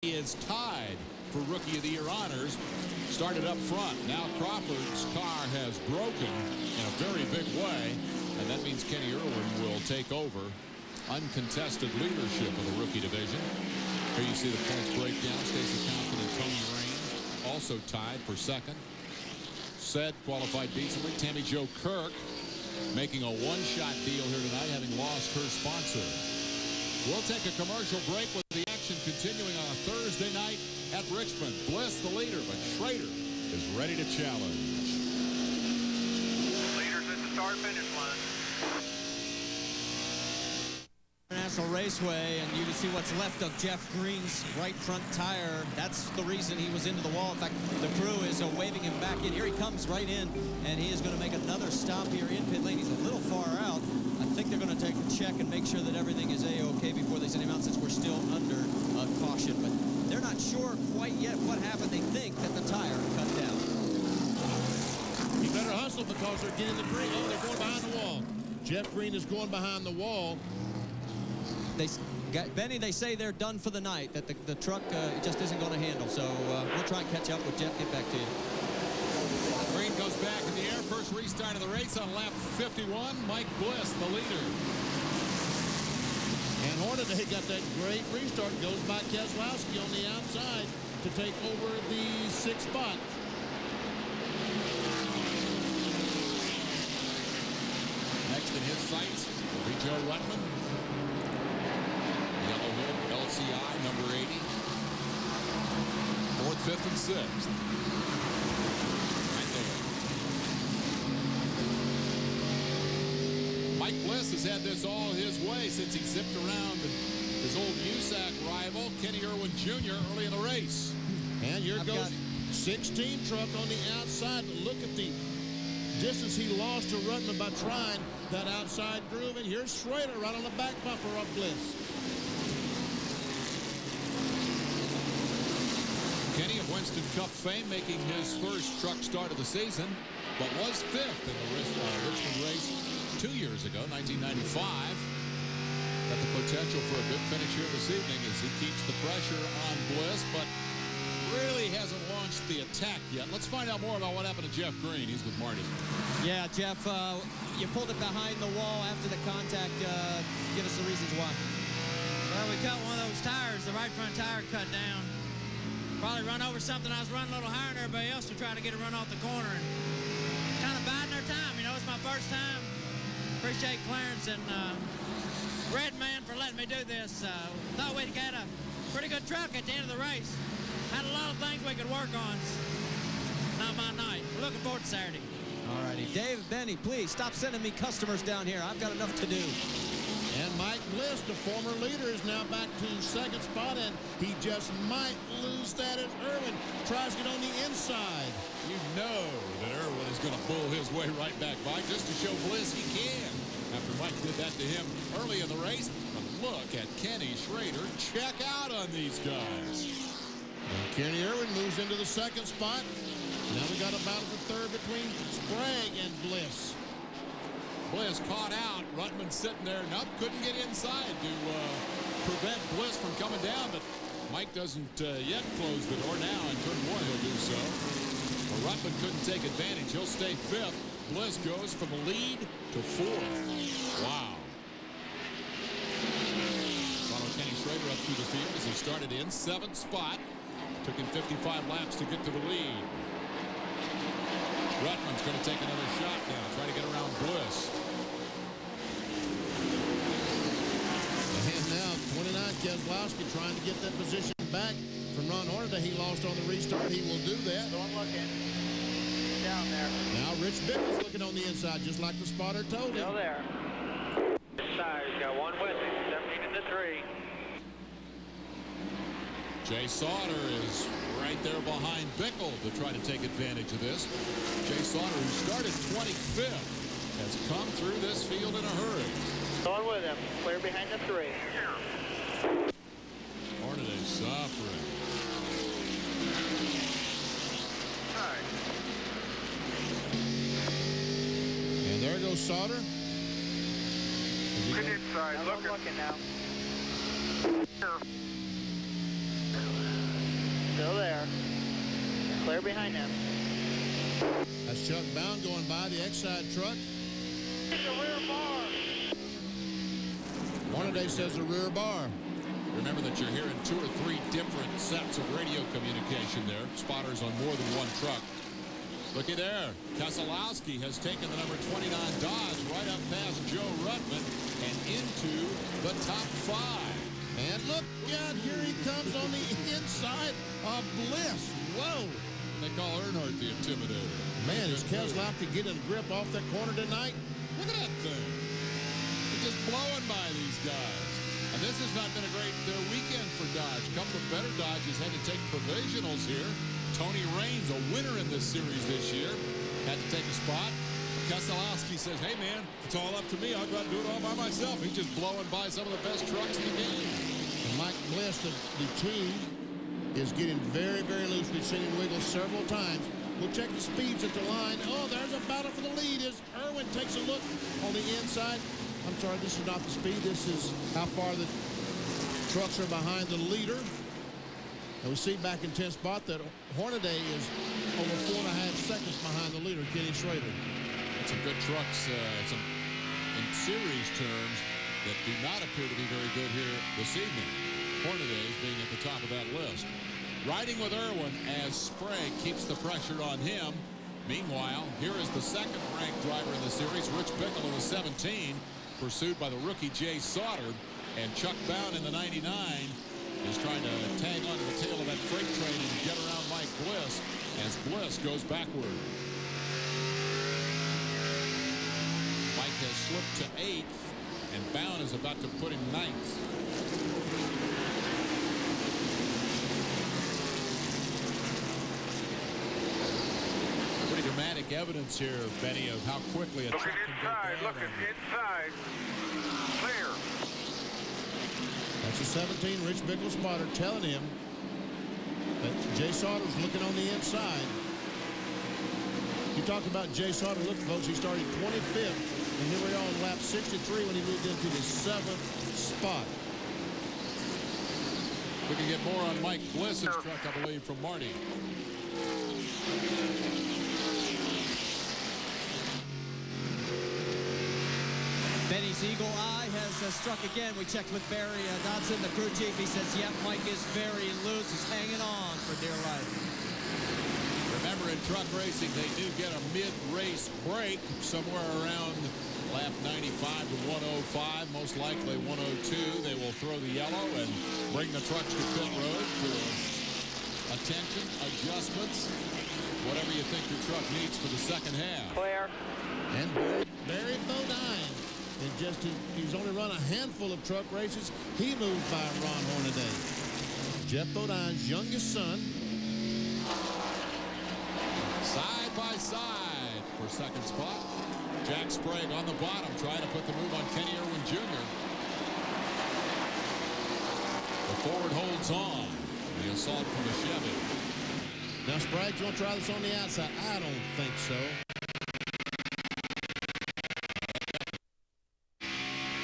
He is tied for Rookie of the Year honors. Started up front. Now Crawford's car has broken in a very big way, and that means Kenny Irwin will take over uncontested leadership of the rookie division. Here you see the points breakdown. Stacey Compton and Tony Raines also tied for second. Said qualified decently. Tammy Jo Kirk making a one-shot deal here tonight, having lost her sponsor. We'll take a commercial break with the action continuing on a Thursday night at Richmond. Bliss the leader, but Schrader is ready to challenge. Leaders at the start-finish line. National Raceway, and you can see what's left of Jeff Green's right front tire. That's the reason he was into the wall. In fact, the crew is waving him back in. Here he comes right in, and he is going to make another stop here in pit lane. He's a little far out. I think they're going to take a check and make sure that everything is A-OK before they send him out, since we're still under caution. But they're not sure quite yet what happened. They think that the tire cut down. You better hustle because they're getting the green. Oh, they're going behind the wall. Jeff Green is going behind the wall. Benny, they say they're done for the night, that the truck just isn't going to handle. So we'll try and catch up with Jeff. Get back to you. Green goes back in the air. First restart of the race on lap 51. Mike Bliss, the leader. And Hornaday got that great restart. Goes by Keselowski on the outside to take over the sixth spot. Next in his sights will be Joe Ruttman. Yellow hood, LCI, number 80. 4th, 5th, and 6th. Right there. Mike Bliss has had this all his way since he zipped around his old USAC rival, Kenny Irwin Jr., early in the race. And here goes 16 truck on the outside. Look at the distance he lost to Ruttman by trying that outside groove. And here's Schrader right on the back bumper of Bliss. Kenny of Winston Cup fame, making his first truck start of the season, but was 5th in the Richmond race 2 years ago, 1995. Got the potential for a good finish here this evening as he keeps the pressure on Bliss, but really hasn't launched the attack yet. Let's find out more about what happened to Jeff Green. He's with Marty. Yeah, Jeff, you pulled it behind the wall after the contact. Give us the reasons why. Well, we cut one of those tires. The right front tire cut down. Probably run over something. I was running a little higher than everybody else to try to get a run off the corner, and kind of biding our time. You know, it's my first time. Appreciate Clarence and Redman for letting me do this. Thought we'd get a pretty good truck at the end of the race. Had a lot of things we could work on. Not my night. We're looking forward to Saturday. All righty. Dave, Benny, please stop sending me customers down here. I've got enough to do. And Mike Bliss, the former leader, is now back to second spot, and he just might lose that as Irwin tries to get on the inside. You know that Irwin is going to pull his way right back by just to show Bliss he can. After Mike did that to him early in the race. But look at Kenny Schrader. Check out on these guys. And Kenny Irwin moves into the second spot. Now we got a battle for third between Sprague and Bliss. Bliss caught out. Ruttman sitting there. Nope, couldn't get inside to prevent Bliss from coming down. But Mike doesn't yet close the door. Now in turn 1 he'll do so. Well, Ruttman couldn't take advantage. He'll stay 5th. Bliss goes from the lead to 4th. Wow. Follow Kenny Schrader up through the field as he started in 7th spot. Took him 55 laps to get to the lead. Ruttman's going to take another shot now, try to get around Bliss. And now 29, Keselowski trying to get that position back from Ron Hornaday. He lost on the restart. He will do that. Don't look in. Down there. Now Rich Bickle's looking on the inside, just like the spotter told him. Still there. Inside, he's got one with him. 17 in the 3. Jay Sauter is right there behind Bickle to try to take advantage of this. Jay Sauter, who started 25th, has come through this field in a hurry. Going with him. Clear behind the 3. Hornaday suffering. All right. And there goes Sauter. Get inside. Looking now. Here. Clear behind them. That's Chuck Bound going by the X-side truck. It's the rear bar. Hornaday says the rear bar. Remember that you're hearing 2 or 3 different sets of radio communication there. Spotters on more than one truck. Looky there. Keselowski has taken the number 29 Dodge right up past Joe Ruttman and into the top 5. And look out, here he comes on the inside of Bliss. Whoa. They call Earnhardt the Intimidator. Man, is Keselowski getting a grip off that corner tonight? Look at that thing. He's just blowing by these guys. And this has not been a great weekend for Dodge. A couple of better Dodges had to take provisionals here. Tony Raines, a winner in this series this year, had to take a spot. Keselowski says, hey, man, it's all up to me. I'll go out and do it all by myself. He's just blowing by some of the best trucks in the game. And Mike Bliss, the 2, is getting very, very loose. We've seen him wiggle several times. We'll check the speeds at the line. Oh, there's a battle for the lead as Irwin takes a look on the inside. I'm sorry, this is not the speed. This is how far the trucks are behind the leader. And we see back in 10th spot that Hornaday is over 4.5 seconds behind the leader, Kenny Schrader. That's some good trucks in series terms that do not appear to be very good here this evening. Hornaday is being at the top of that list. Riding with Irwin as Sprague keeps the pressure on him. Meanwhile, here is the second-ranked driver in the series, Rich Bickle in the 17, pursued by the rookie Jay Sauter, and Chuck Bound in the 99 is trying to tag onto the tail of that freight train and get around Mike Bliss as Bliss goes backward. Mike has slipped to 8th, and Bound is about to put him 9th. Pretty dramatic evidence here, Benny, of how quickly a truck can go down. Looking inside. Clear. That's a 17, Rich Bickle spotter, telling him that Jay Sauter's looking on the inside. You talked about Jay Sauter. Look, folks, he started 25th, and here we are on lap 63 when he moved into the 7th spot. We can get more on Mike Bliss's truck, I believe, from Marty. Benny's eagle eye has struck again. We checked with Barry Dodson, the crew chief. He says, yep, Mike is very loose. He's hanging on for dear life. Remember, in truck racing, they do get a mid-race break somewhere around lap 95 to 105, most likely 102. They will throw the yellow and bring the trucks to pit road for attention, adjustments, whatever you think your truck needs for the second half. Clear. And Barry Bodine, and just he's only run a handful of truck races. He moved by Ron Hornaday. Jeff Bodine's youngest son. Side by side for second spot. Jack Sprague on the bottom trying to put the move on Kenny Irwin Jr. The Ford holds on. The assault from the Chevy. Now, Sprague, you want to try this on the outside? I don't think so.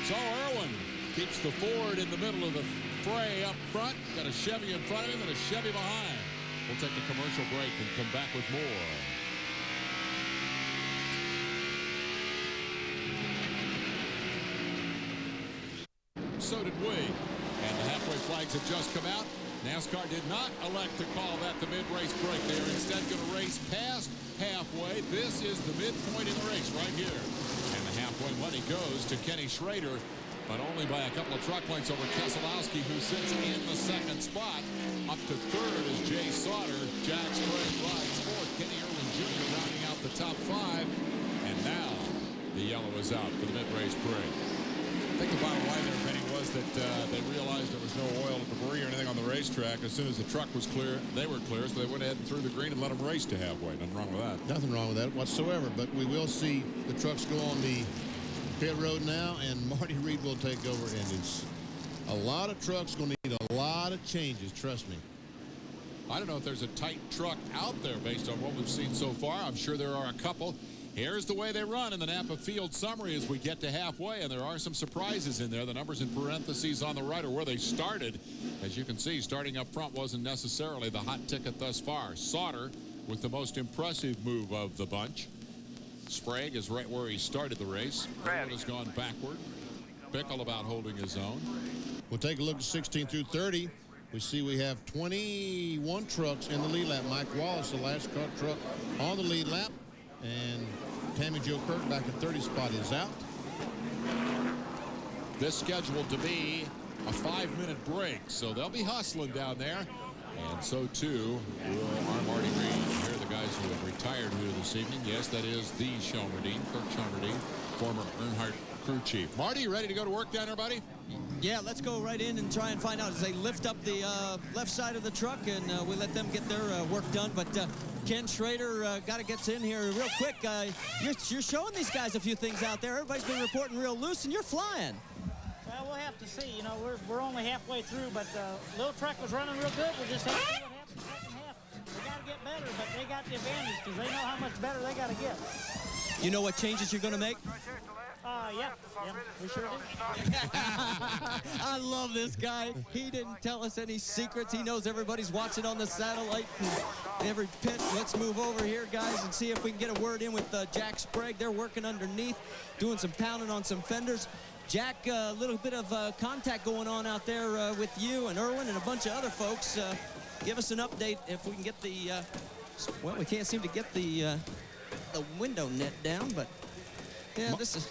So Irwin keeps the Ford in the middle of the fray up front. Got a Chevy in front of him and a Chevy behind. We'll take a commercial break and come back with more. So did we. And the halfway flags have just come out. NASCAR did not elect to call that the mid-race break. They are instead going to race past halfway. This is the midpoint in the race right here. And the halfway money goes to Kenny Schrader, but only by a couple of truck lengths over Keselowski, who sits in the second spot. Up to third is Jay Sauter. Jack Sprague rides fourth. Kenny Irwin Jr. rounding out the top 5. And now the yellow is out for the mid-race break. I think the bottom line there, Benny, was that they realized there was no oil or debris or anything on the racetrack. As soon as the truck was clear, they were clear, so they went ahead and threw the green and let them race to halfway. Nothing wrong with that. Nothing wrong with that whatsoever, but we will see the trucks go on the pit road now, and Marty Reed will take over, and it's a lot of trucks going to need a lot of changes, trust me. I don't know if there's a tight truck out there based on what we've seen so far. I'm sure there are a couple. Here's the way they run in the Napa Field summary as we get to halfway, and there are some surprises in there. The numbers in parentheses on the right are where they started. As you can see, starting up front wasn't necessarily the hot ticket thus far. Sauter with the most impressive move of the bunch. Sprague is right where he started the race. Irwin has gone backward. Bickle about holding his own. We'll take a look at 16 through 30. We see we have 21 trucks in the lead lap. Mike Wallace, the last car truck on the lead lap. And Tammy Jo Kirk back at 30 spot is out. This scheduled to be a 5-minute break, so they'll be hustling down there. And so, too, will our Marty Green. Here are the guys who have retired here this evening. Yes, that is the Shelmerdine, Kirk Shelmerdine, former Earnhardt crew chief. Marty, you ready to go to work down there, buddy? Yeah, let's go right in and try and find out as they lift up the left side of the truck, and we let them get their work done. But Ken Schrader got to get in here real quick. You're showing these guys a few things out there. Everybody's been reporting real loose, and you're flying. Well, we'll have to see. You know, we're only halfway through, but little truck was running real good. We'll just have to see what happens in the second half. We got to get better, but they got the advantage because they know how much better they got to get. You know what changes you're going to make? Yeah, we sure do. I love this guy. He didn't tell us any secrets. He knows everybody's watching on the satellite. And every pit. Let's move over here, guys, and see if we can get a word in with Jack Sprague. They're working underneath, doing some pounding on some fenders. Jack, a little bit of contact going on out there with you and Irwin and a bunch of other folks. Give us an update if we can get the, well, we can't seem to get the window net down, but yeah, this is...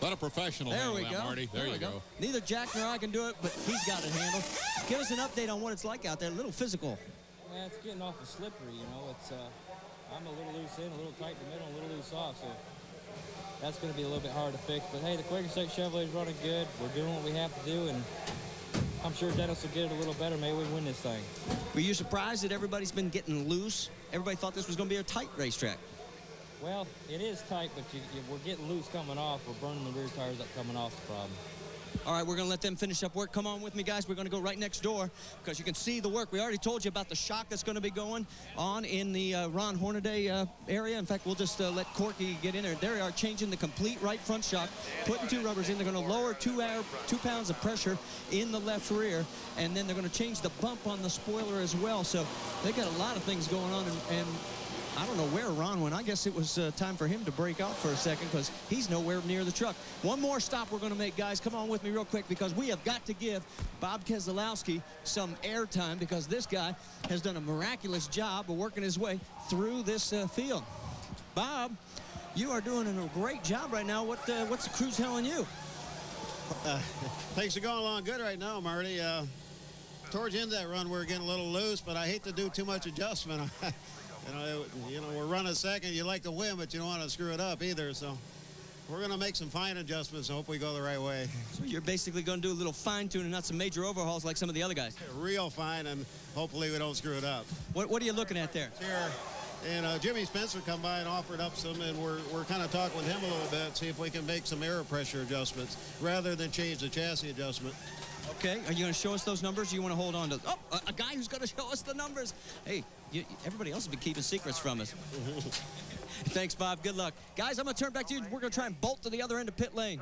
Let a professional there handle we that, go. Marty. There you go. Neither Jack nor I can do it, but he's got it handled. Give us an update on what it's like out there. A little physical. Yeah, it's getting awful slippery, you know. It's I'm a little loose in, a little tight in the middle, a little loose off, so that's going to be a little bit hard to fix. But hey, the Quaker State Chevrolet's running good. We're doing what we have to do, and I'm sure Dennis will get it a little better. Maybe we win this thing. Were you surprised that everybody's been getting loose? Everybody thought this was going to be a tight racetrack. Well, it is tight, but we're getting loose coming off. We're burning the rear tires up coming off the problem. All right, we're going to let them finish up work. Come on with me, guys. We're going to go right next door because you can see the work. We already told you about the shock that's going to be going on in the Ron Hornaday area. In fact, we'll just let Corky get in there. They are changing the complete right front shock, putting 2 rubbers in. They're going to lower 2 pounds of pressure in the left rear, and then they're going to change the bump on the spoiler as well. So they got a lot of things going on, and I don't know where Ron went. I guess it was time for him to break off for a second because he's nowhere near the truck. One more stop we're going to make, guys. Come on with me real quick because we have got to give Bob Keselowski some airtime because this guy has done a miraculous job of working his way through this field. Bob, you are doing a great job right now. What's the crew telling you? Things are going along good right now, Marty. Towards the end of that run, we're getting a little loose, but I hate to do too much adjustment. You know, we're running second. You like to win, but you don't want to screw it up either. So we're going to make some fine adjustments and hope we go the right way. So you're basically going to do a little fine-tuning, not some major overhauls like some of the other guys. Real fine, and hopefully we don't screw it up. What are you looking at there? Here, and Jimmy Spencer come by and offered up some, and we're kind of talking with him a little bit, see if we can make some air pressure adjustments rather than change the chassis adjustment. Okay, are you going to show us those numbers, or you want to hold on to... Oh, a guy who's going to show us the numbers. Hey, everybody else has been keeping secrets from us. Thanks, Bob. Good luck. Guys, I'm going to turn back to you. We're going to try and bolt to the other end of pit lane.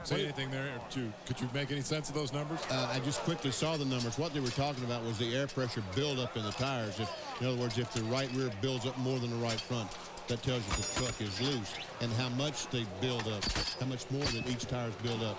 Say anything there? Could you make any sense of those numbers? I just quickly saw the numbers. What they were talking about was the air pressure buildup in the tires. In other words, if the right rear builds up more than the right front, that tells you the truck is loose. And how much they build up, how much more than each tire's build up,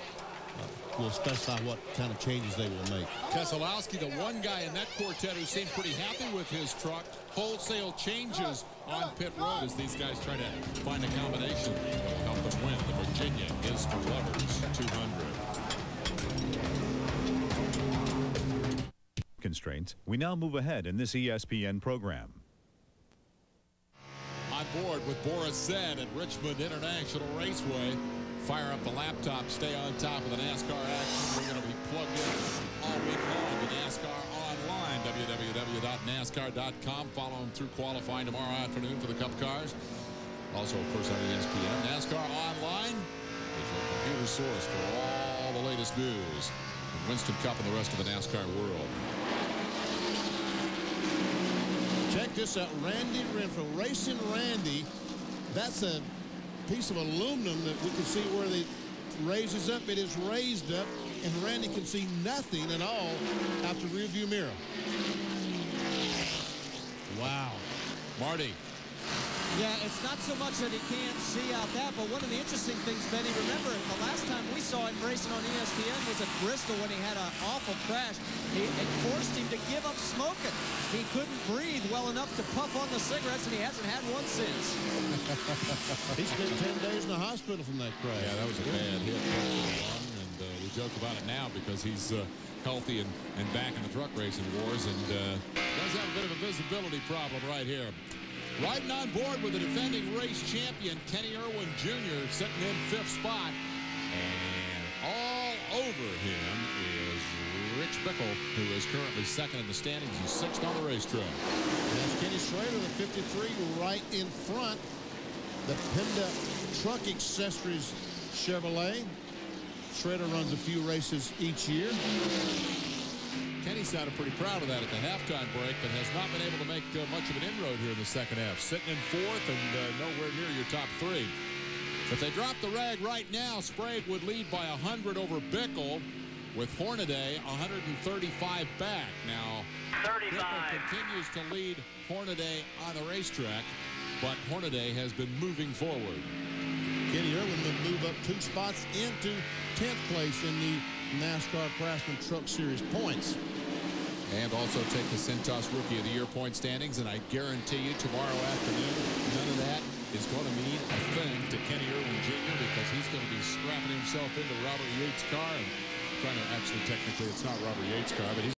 will specify what kind of changes they will make. Keselowski, the one guy in that quartet who seemed pretty happy with his truck. Wholesale changes on pit road as these guys try to find a combination to help them win. The Virginia is for lovers 200. Constraints. We now move ahead in this ESPN program. On board with Boris Zed at Richmond International Raceway. Fire up the laptop, stay on top of the NASCAR action. We're going to be plugged in all week long to NASCAR Online, www.nascar.com. Follow them through qualifying tomorrow afternoon for the Cup cars. Also, of course, on ESPN. NASCAR Online is your computer source for all the latest news. Winston Cup and the rest of the NASCAR world. Check this out. Randy Renfro, Racing Randy, That's a piece of aluminum that we can see where it raises up. It is raised up, and Randy can see nothing at all out the rearview mirror. Wow. Marty. Yeah, it's not so much that he can't see out that, but one of the interesting things, Benny, remember the last time we saw him racing on ESPN was at Bristol when he had an awful crash. It forced him to give up smoking. He couldn't breathe well enough to puff on the cigarettes, and he hasn't had one since. He spent 10 days in the hospital from that crash. Yeah, that was a bad hit. And we joke about it now because he's healthy and back in the truck racing wars, and does have a bit of a visibility problem right here. Riding on board with the defending race champion, Kenny Irwin Jr., sitting in 5th spot. And all over him is Rich Bickle, who is currently 2nd in the standings. He's 6th on the racetrack. That's Kenny Schrader, the 53, right in front. The Penda Truck Accessories Chevrolet. Schrader runs a few races each year. Kenny sounded pretty proud of that at the halftime break, but has not been able to make much of an inroad here in the second half. Sitting in 4th and nowhere near your top 3. If they drop the rag right now, Sprague would lead by 100 over Bickle, with Hornaday 135 back. Now, 35. Bickle continues to lead Hornaday on the racetrack, but Hornaday has been moving forward. Kenny Irwin will move up 2 spots into 10th place in the NASCAR Craftsman Truck Series points. And also take the Cintas Rookie of the Year point standings, and I guarantee you tomorrow afternoon, none of that is going to mean a thing to Kenny Irwin Jr. because he's going to be strapping himself into Robert Yates' car and trying to, actually technically it's not Robert Yates' car, but he's